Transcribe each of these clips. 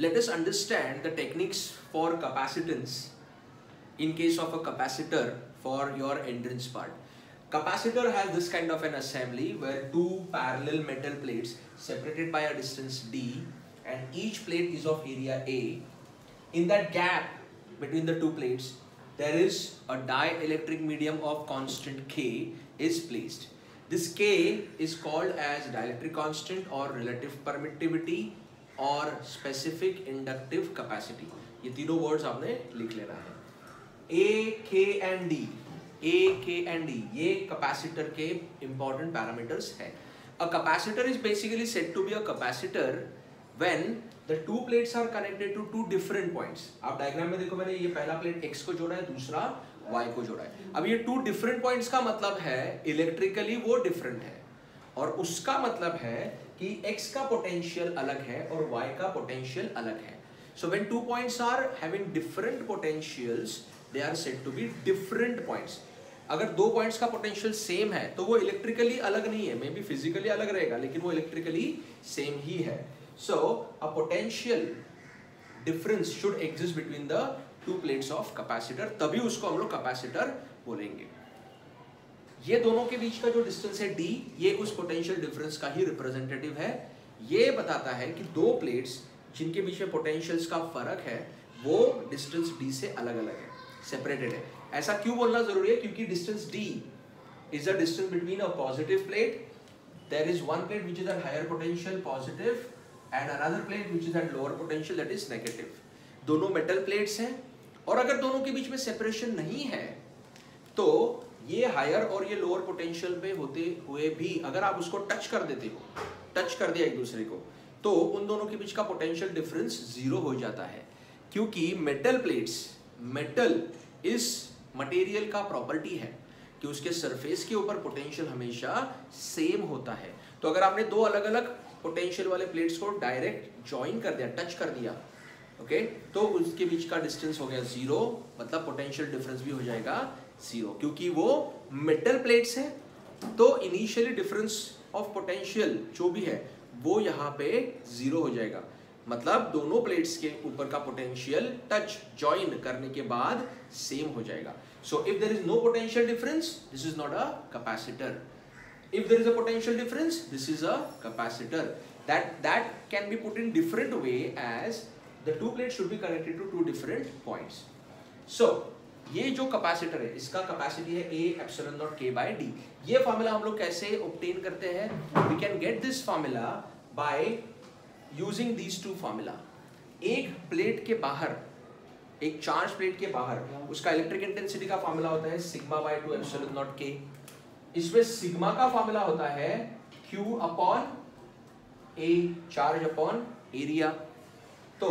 let us understand the techniques for capacitance in case of a capacitor for your endurance part. Capacitor has this kind of an assembly where two parallel metal plates separated by a distance d, and each plate is of area A. In that gap between the two plates, there is a dielectric medium of constant K is placed. This K is called as dielectric constant or relative permittivity or specific inductive capacity. ये तीनों words आपने लिख लेना है. A, K and D. A, K and D ये capacitor के important parameters है. A capacitor is basically said to be a capacitor when the two plates are connected to two different points. आप diagram में देखो, मैंने ये पहला plate X को जोड़ा है, दूसरा Y को जोड़ा है. अब ये two different points का मतलब है इलेक्ट्रिकली वो different है, और उसका मतलब है कि X का पोटेंशियल अलग है और Y का पोटेंशियल अलग है. So when two points are having different potentials, they are said to be different points. अगर दो पॉइंट्स का पोटेंशियल सेम है तो वो इलेक्ट्रिकली अलग नहीं है, मे बी फिजिकली अलग रहेगा लेकिन वो इलेक्ट्रिकली सेम ही है. So a potential difference should exist between the two plates of capacitor, तभी उसको हम लोग कैपेसिटर बोलेंगे. ये दोनों के बीच का जो डिस्टेंस है d, ये उस पोटेंशियल डिफरेंस का ही रिप्रेजेंटेटिव है. ये बताता है कि दो प्लेट्स जिनके बीच में पोटेंशियल्स का फर्क है वो डिस्टेंस d से अलग अलग है, सेपरेटेड है. ऐसा क्यों बोलना जरूरी है? क्योंकि distance d is the distance between a positive plate. There is one plate which is at higher potential positive and another plate which is at lower potential that is negative. दोनों metal plates हैं, और अगर दोनों के बीच में separation नहीं है तो ये हायर और ये लोअर पोटेंशियल पे होते हुए भी अगर आप उसको टच कर देते हो, टच कर दिया एक दूसरे को, तो उन दोनों के बीच का पोटेंशियल डिफरेंस जीरो हो जाता है. क्योंकि मेटल प्लेट्स, मेटल इस मटेरियल का प्रॉपर्टी है कि उसके सरफेस के ऊपर पोटेंशियल हमेशा सेम होता है. तो अगर आपने दो अलग अलग पोटेंशियल वाले प्लेट्स को डायरेक्ट ज्वाइन कर दिया, टच कर दिया, ओके, तो उसके बीच का डिस्टेंस हो गया जीरो, मतलब पोटेंशियल डिफरेंस भी हो जाएगा जीरो. क्योंकि वो मेटल प्लेट्स है तो इनिशियली डिफरेंस ऑफ पोटेंशियल जो भी है वो यहाँ पे जीरो हो जाएगा. मतलब दोनों प्लेट्स के ऊपर का पोटेंशियल टच ज्वाइन करने के बाद सेम हो जाएगा. So if there is no potential difference, this is not a capacitor. If there is a potential difference, this is a capacitor. That can be put in different way as the two plates should be connected to two different points. So ये जो capacitor है इसका capacity है A epsilon naught K by D. ये formula हम लोग कैसे obtain करते हैं? We can get this formula by using these two formula. एक प्लेट के बाहर, एक चार्ज प्लेट के बाहर उसका इलेक्ट्रिक इंटेंसिटी का फार्मूला होता है sigma by 2 epsilon naught K. इसमें सिग्मा का फार्मूला होता है Q upon A, charge upon area. तो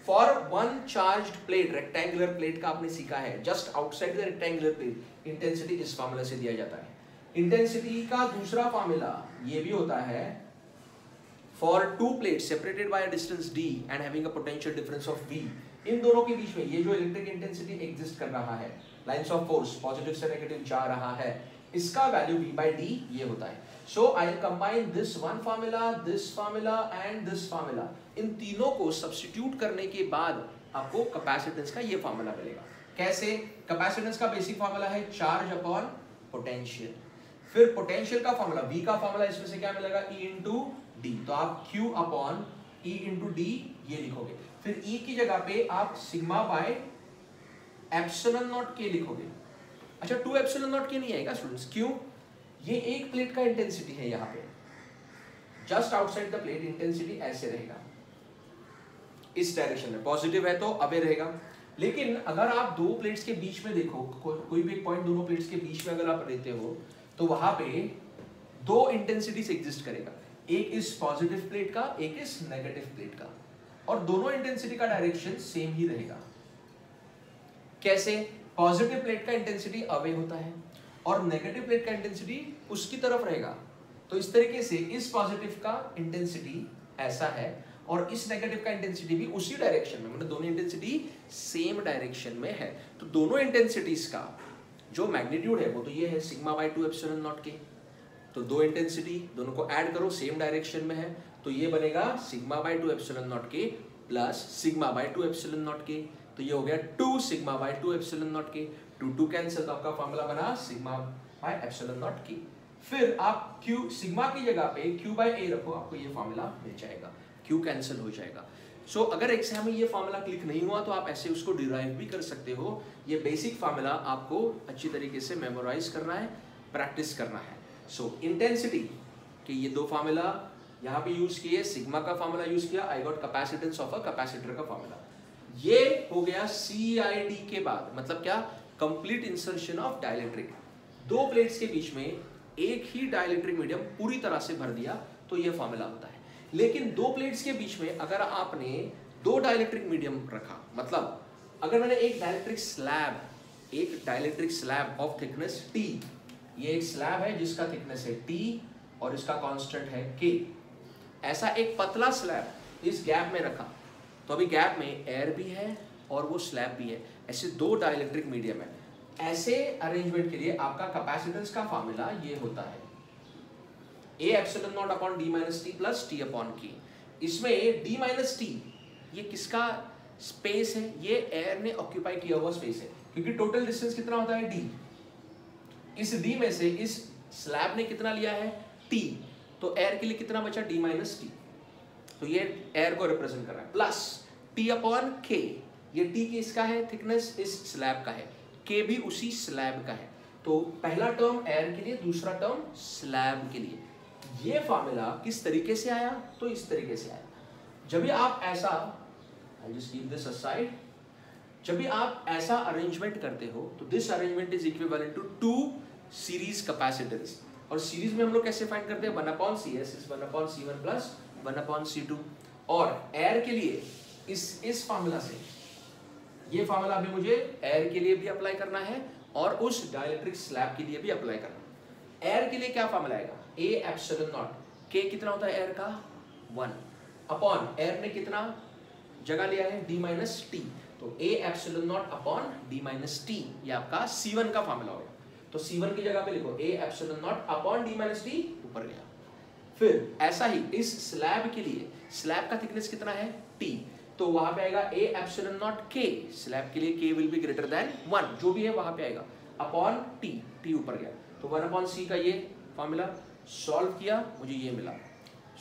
for one charged plate, rectangular plate का आपने सीखा है, just outside the rectangular plate intensity इस फार्मूला से दिया जाता है. इंटेंसिटी का दूसरा फार्मूला ये भी होता है for two plate separated by a distance d and having a potential difference of v. इन दोनों के बीच में ये जो इलेक्ट्रिक इंटेंसिटी एग्जिस्ट कर रहा है, लाइंस ऑफ फोर्स पॉजिटिव से नेगेटिव जा रहा है, इसका वैल्यू v by d ये होता है. So I will combine this one formula, this formula and this formula. इन तीनों को सब्स्टिट्यूट करने के बाद आपको कैपेसिटेंस का ये फार्मूला मिलेगा. कैसे? कैपेसिटेंस का बेसिक फार्मूला है चार्ज अपॉन पोटेंशियल. फिर पोटेंशियल का फार्मूला, v का फार्मूला इसमें से क्या मिलेगा? e into d. तो आप q upon e into d ये लिखोगे. फिर e की जगह पे आप sigma by epsilon not k लिखोगे. अच्छा, 2 एप्सिलॉन नॉट k नहीं आएगा स्टूडेंट्स. क्यों? ये एक प्लेट का इंटेंसिटी है, यहाँ पे just outside the plate intensity ऐसे रहेगा, इस डायरेक्शन में पॉजिटिव है तो अबे रहेगा. लेकिन अगर आप दो प्लेट्स के बीच में देखो, कोई भी एक पॉइंट दोनों प्लेट्स के बीच में अगर आप रहते हो तो वहां पे दो इंटेंसिटीज एग्जिस्ट करेगा. एक इस पॉजिटिव प्लेट का, एक इस नेगेटिव प्लेट का, और दोनों इंटेंसिटी का डायरेक्शन सेम ही रहेगा. कैसे? पॉजिटिव प्लेट का इंटेंसिटी अवे होता है और नेगेटिव प्लेट का इंटेंसिटी उसकी तरफ रहेगा. तो इस तरीके से इस पॉजिटिव का इंटेंसिटी ऐसा है और इस नेगेटिव का इंटेंसिटी भी उसी डायरेक्शन में, मतलब दोनों इंटेंसिटी सेम डायरेक्शन में है. तो दोनों इंटेंसिटीज का जो मैग्नीट्यूड है वो तो ये है सिग्मा बाय 2 एप्सिलॉन नॉट के. तो दो इंटेंसिटी दोनों को ऐड करो, सेम डायरेक्शन में है, तो ये बनेगा सिग्मा बाय 2 एप्सिलॉन नॉट के plus sigma by 2 epsilon not के, तो ये हो गया 2 सिग्मा बाय 2 एप्सिलॉन नॉट के, 2 कैंसिल, तो आपका फॉर्मूला बना सिग्मा बाय एप्सिलॉन नॉट के। फिर आप Q सिग्मा की जगह पे Q बाय A रखो, आपको ये फॉर्मूला मिल जाएगा, Q कैंसिल हो जाएगा। सो अगर एग्जाम में ये फॉर्मूला क्लिक नहीं हुआ तो आप ऐसे उसको डिराइव भी कर सकते हो। ये बेसिक फॉर्मूला आपको अच्छी तरीके से मेमोराइज करना है, प्रैक्टिस करना है। सो इंटेंसिटी के ये दो फॉर्मूला यहाँ पे यूज किए, सिग्मा का फॉर्मूला यूज किया, I got capacitance of a capacitor का फॉर्मूला। ये हो गया CID के बाद, मतलब क्या, कंप्लीट इंसर्शन ऑफ डाइलेक्ट्रिक। दो प्लेट्स के बीच में एक ही डाइलेक्ट्रिक मीडियम पूरी तरह से भर दिया तो ये फॉर्मूला होता है। लेकिन दो प्लेट्स के बीच में अगर आपने दो डाइलेक्ट्रिक मीडियम रखा, मतलब अगर मैंने एक dielectric slab of thickness T, ये एक स्लैब है जिसका थिकनेस है T और इसका कांस्टेंट है K, ऐसा एक पतला स्लैब इस गैप में रखा, तो अभी गैप में एयर भी है और वो स्लैब भी है, ऐसे दो डाइलेक्ट्रिक मीडियम है। ऐसे अरेंजमेंट के लिए आपका कैपेसिटेंस का फॉर्मूला ये होता है A epsilon not upon D minus T plus T upon K। इसमें D माइनस T ये किसका स्पेस है, ये एयर ने ऑक्यूपाई किया हुआ स्पेस है, क्योंकि टोटल डिस्टेंस कितना होता है D, इस D में से इस स्लैब ने कितना लिया है T, तो एयर के लिए कितना बचा D माइनस T, तो ये एयर को रिप्रेजेंट कर रहा है, प्लस T अपॉन K, ये T किसका है, थिकनेस इस स्लैब का है, K भी उसी स्लैब का है, तो पहला टर्म एयर के लिए, दूसरा टर्म स्लैब के लिए। ये फॉर्मूला किस तरीके से आया, तो इस तरीके से आया। जब भी आप ऐसा, I'll just keep this aside, जब भी आप ऐसा अरेंजमेंट करते हो तो this arrangement is equivalent to 2 series capacitance, और सीरीज में हम लोग कैसे फाइंड करते हैं, 1/CS is 1/C1 plus 1/C2, और एयर के लिए इस फॉर्मूला से, ये फॉर्मूला अभी मुझे एयर के लिए भी अप्लाई करना है और उस डाइलेक्ट्रिक स्लैब के लिए भी अप्लाई करना है। एयर के लिए क्या फॉर्मूला आएगा, A एप्सिलॉन नॉट, K कितना होता है एयर का 1, अपॉन एयर ने कितना जगह लिया है D माइनस T, तो A epsilon not upon D minus T, ये आपका C1 का फॉर्मूला होगा। तो C1 की जगह पे लिखो A epsilon not upon D minus T, ऊपर गया। फिर ऐसा ही इस स्लैब के लिए, स्लैब का थिकनेस कितना है T, तो वहां पे आएगा A epsilon not K, slab के लिए K will be greater than 1, जो भी है वहां पे आएगा, अपॉन T ऊपर गया, तो 1/C का ये फॉर्मूला सॉल्व किया, मुझे ये मिला,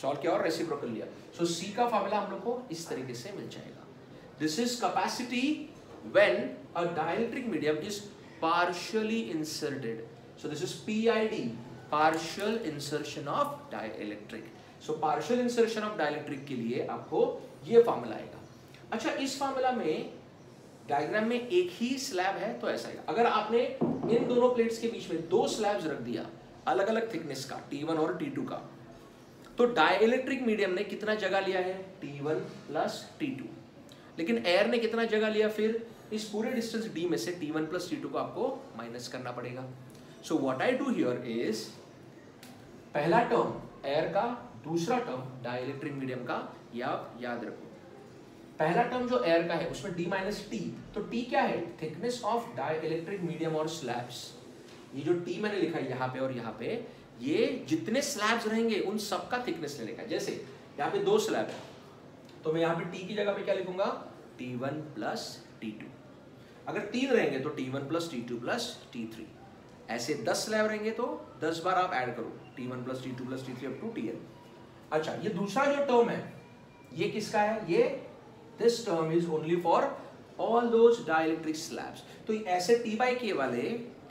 सॉल्व किया और रेसिप्रोकल लिया, सो C का फॉर्मूला हम लोग को इस तरीके से मिल जाएगा। This is capacity when a dielectric medium is partially inserted, so this is PID, partial insertion of dielectric. So partial insertion of dielectric के लिए आपको ये फॉर्मूला आएगा। अच्छा, इस फॉर्मूला में डायग्राम में एक ही स्लैब है तो ऐसा है, अगर आपने इन दोनों प्लेट्स के बीच में दो स्लैब्स रख दिया अलग अलग थिकनेस का, T1 और T2 का, तो डाइलेक्ट्रिक मीडियम ने कितना जगह लिया है T1 प्लस T2, लेकिन एयर ने कितना जगह लिया, फिर इस पूरे डिस्टेंस D में से T1 प्लस T2 को आपको माइनस करना पड़ेगा। So what I do here is, पहला टर्म एयर का, दूसरा टर्म डाइलेक्ट्रिक मीडियम का, ये आप याद रखो। पहला टर्म जो एयर का है उसमें D माइनस T, तो T क्या है, थिकनेस ऑफ डाइलेक्ट्रिक मीडियम और स्लैब्स। ये जो T मैंने लिखा है यहाँ पे और यहाँ पे, ये जितने स्लैब्स रहेंगे उन सबका थिकनेस ने लिखा है। जैसे यहाँ पे 2 स्लैब है, तो मैं यहाँ पे T की जगह पे क्या लिखूंगा, T1 प्लस T2। अगर 3 रहेंगे तो T1 plus T2 plus T3। ऐसे 10 स्लैब रहेंगे तो 10 बार आप ऐड करो, T1 plus T2 plus T3 up to Tn। अच्छा, ये दूसरा जो टर्म है ये किसका है, ये this term is only for all those dielectric slabs. तो ऐसे T/K वाले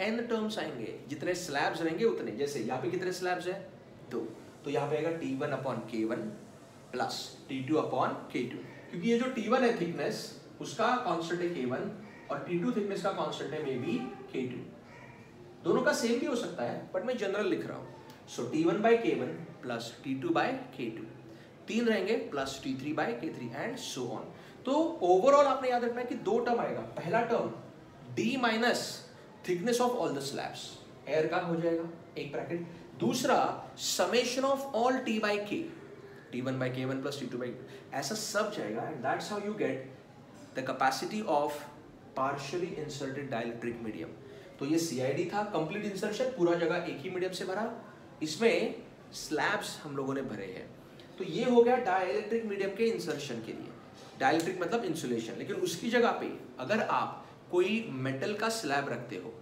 n टर्म्स आएंगे, जितने स्लैब्स रहेंगे उतने। जैसे यहाँ पे कितने स्लैब्स है 2, तो यहाँ पे आएगा T1 upon K1 plus T2 upon K2, क्योंकि ये जो T1 है थिकनेस उसका कांस्टेंट है K1 और T2 थिकनेस का कांस्टेंट है मे बी K2। दोनों का सेम भी हो सकता है बट मैं जनरल लिख रहा हूँ। सो T1 by K1 plus T2 by K2, 3 रहेंगे plus T3 by K3 and so on. तो ओवरऑल आपने याद रखना है कि 2 टर्म आएगा, पहला term D minus thickness of all the slabs, air का हो जाएगा एक ब्रैकेट, दूसरा summation of all T by K, T1 by K1 plus T2 by, ऐसा सब जाएगा and that's how you get the capacity of partially inserted dielectric medium. तो ये CID था, कंप्लीट इंसर्शन, पूरा जगह एक ही मीडियम से भरा, इसमें स्लैब्स हम लोगों ने भरे हैं। तो ये हो गया डाइलेक्ट्रिक मीडियम के इंसर्शन के लिए। डाइलेक्ट्रिक मतलब इंसुलेशन। लेकिन उसकी जगह पे अगर आप कोई मेटल का स्लैब रखते हो,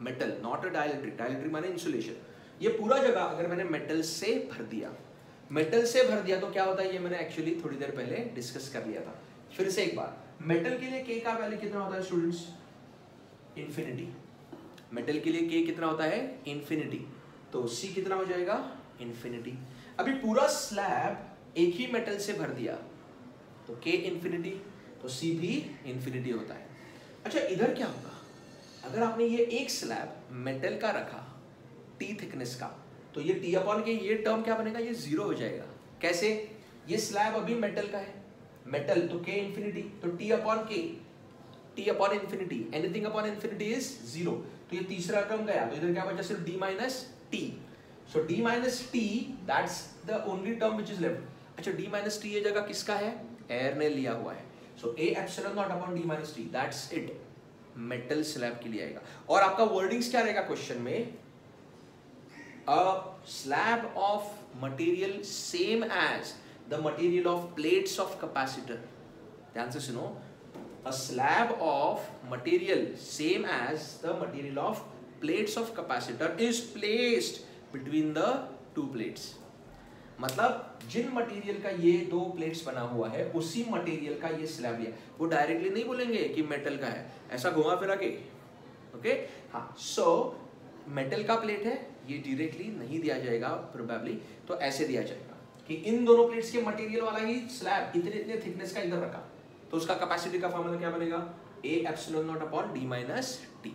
metal not a dielectric, dielectric माने इंसुलेशन, ये पूरा जगह अगर मैंने मेटल से भर दिया, मेटल से भर दिया तो क्या होता है, ये मैंने एक्चुअली थोड़ी देर पहले डिस्कस कर लिया था। फिर से एक बार, मेटल के लिए K का वैल्यू कितना होता है स्टूडेंट्स? इन्फिनिटी। मेटल के लिए K कितना होता है? इन्फिनिटी। तो C कितना हो जाएगा? इन्फिनिटी। अभी पूरा स्लैब एक ही मेटल से भर दिया तो K इन्फिनिटी, तो C भी इन्फिनिटी होता है। अच्छा, इधर क्या होगा? अगर आपने ये एक स्लैब मेटल का रखा T थिकनेस का, तो ये T अपॉन K, ये टर्म क्या बनेगा? ये जीरो हो जाएगा। कैसे? ये स्लैब अभी मेटल का है, मेटल तो K इन्फिनिटी, तो T upon K, T upon infinity, anything upon infinity is zero. तो ये तीसरा टर्म गया, तो इधर क्या बचा? सिर्फ D minus T। So D minus T, that's the only term which is left. अच्छा, D माइनस T ये जगह किसका है? एयर ने लिया हुआ है। सो A epsilon not upon D minus T, that's it. Metal slab के लिए आएगा। और आपका वर्डिंग्स क्या रहेगा क्वेश्चन में? A slab of material same as the material of plates of capacitor. ध्यान से सुनो, a slab of material same as the material of plates of capacitor is placed between the two plates. मतलब जिन material का ये दो plates बना हुआ है, उसी मटेरियल का ये स्लैब लिया। वो डायरेक्टली नहीं बोलेंगे कि मेटल का है, ऐसा घुमा फिरा के, ओके? हाँ, सो मेटल का प्लेट है, ये डायरेक्टली नहीं दिया जाएगा प्रोबेबली, तो ऐसे दिया जाएगा कि इन दोनों प्लेट्स के मटेरियल वाला ही स्लैब इतने इतने थिकनेस का इधर रखा, तो उसका कैपेसिटी का फॉर्मूला क्या बनेगा? A epsilon not upon D minus T।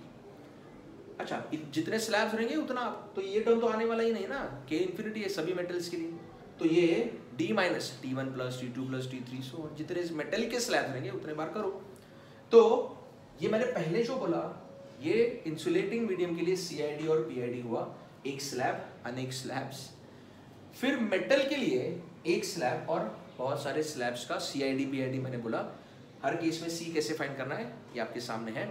अच्छा, जितने स्लैब्स रहेंगे उतना, तो ये टर्म तो आने वाला ही नहीं ना, K इन्फिनिटी है सभी मेटल्स के लिए, तो ये D minus T1 plus T2 plus T3, सो जितने मेटल के स्लैब्स रहेंगे उतने बार करो। तो ये मैंने पहले जो बोला, ये इंसुलेटिंग मीडियम के लिए CID और PID हुआ, एक स्लैब अनेक स्लैब्स। फिर मेटल के लिए एक स्लैब और बहुत सारे स्लैब्स का CID PID मैंने बोला। हर केस में C कैसे फाइंड करना है ये आपके सामने है।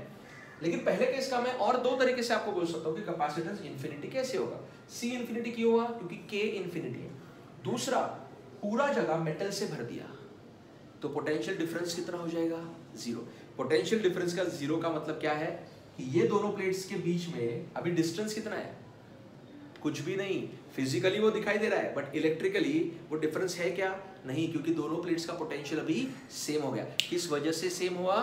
लेकिन पहले केस का मैं और दो तरीके से आपको बोल सकता हूँ कि कैपेसिटेंस इन्फिनिटी कैसे होगा। C इन्फिनिटी क्यों हुआ? क्योंकि K इन्फिनिटी है। दूसरा, पूरा जगह मेटल से भर दिया तो पोटेंशियल डिफरेंस कितना हो जाएगा? जीरो। पोटेंशियल डिफरेंस का जीरो का मतलब क्या है कि ये दोनों प्लेट्स के बीच में अभी डिस्टेंस कितना है? कुछ भी नहीं। फिजिकली वो दिखाई दे रहा है, बट इलेक्ट्रिकली वो डिफरेंस है क्या? नहीं, क्योंकि दोनों प्लेट्स का पोटेंशियल अभी सेम हो गया। किस वजह से सेम हुआ?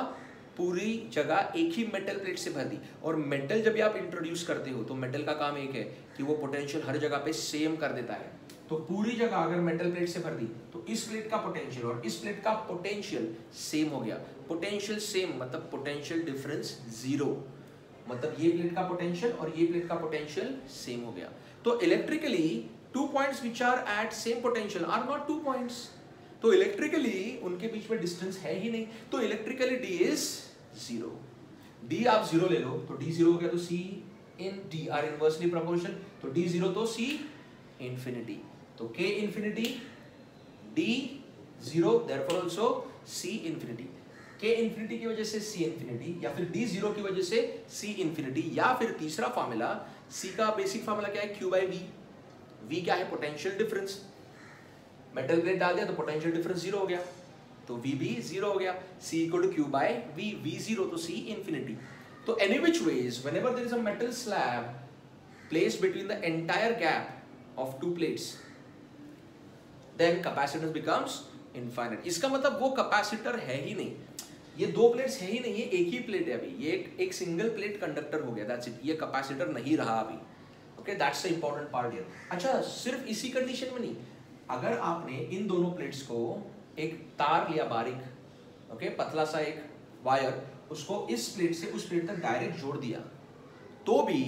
पूरी जगह एक ही मेटल प्लेट से भर दी। और मेटल जब भी आप इंट्रोड्यूस करते हो तो मेटल का काम एक है कि वो पोटेंशियल हर जगह पे सेम कर देता है। तो पूरी जगह अगर मेटल प्लेट से भर दी तो इस प्लेट का पोटेंशियल और इस प्लेट का पोटेंशियल सेम हो गया। पोटेंशियल सेम मतलब पोटेंशियल डिफरेंस जीरो, मतलब ये प्लेट का पोटेंशियल और ये प्लेट का पोटेंशियल सेम हो गया। तो electrically two points which are at same potential are not two points, तो इलेक्ट्रिकली उनके बीच में डिस्टेंस है ही नहीं, तो electrically D is zero. D आप जीरो ले लो तो D जीरो हो गया, तो C in D are inversely proportional, तो D जीरो तो C इन्फिनिटी, तो K infinity D zero, therefore also C infinity. K infinity की वजह से C इन्फिनिटी, या फिर D जीरो की वजह से C इन्फिनिटी, या फिर तीसरा फॉर्मूला, C का बेसिक फॉर्मूला क्या है? Q by V। V क्या है? Potential difference. मेटल प्लेट डाल दिया तो पोटेंशियल डिफरेंस जीरो हो गया, तो V भी जीरो हो गया। C equal to Q by V, V zero तो C इन्फिनिटी। तो any which ways whenever there is a metal slab placed between the entire gap of two plates, then capacitance becomes infinite। इसका मतलब वो capacitor है ही नहीं, ये दो प्लेट्स है ही नहीं, ये एक ही प्लेट है अभी, ये एक सिंगल प्लेट कंडक्टर हो गया, दैट्स इट। ये कैपेसिटर नहीं रहा अभी, okay, that's the important part here. अच्छा, सिर्फ इसी कंडीशन में नहीं, अगर आपने इन दोनों प्लेट्स को एक तार लिया बारीक, ओके, पतला सा एक वायर, उसको इस प्लेट से उस प्लेट तक डायरेक्ट जोड़ दिया, तो भी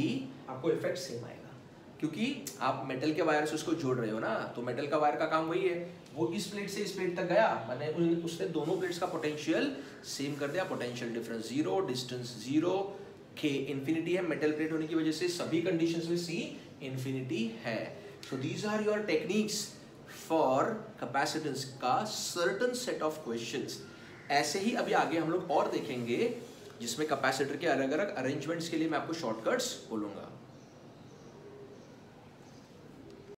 आपको इफेक्ट सेम आएगा, क्योंकि आप मेटल के वायर से उसको जोड़ रहे हो ना, तो मेटल का वायर का काम वही है, वो इस प्लेट से इस प्लेट तक गया, मैंने उसने दोनों प्लेट्स का पोटेंशियल सेम कर दिया, potential difference zero, distance zero, K infinity है, मेटल प्लेट होने की वजह से सभी कंडीशंस में C इन्फिनिटी है। So these are your techniques for capacitance का सर्टेन सेट ऑफ क्वेश्चंस। ऐसे ही अभी आगे हम लोग और देखेंगे जिसमें कैपेसिटर के अलग अलग अरेंजमेंट्स के लिए मैं आपको शॉर्टकट्स बोलूंगा।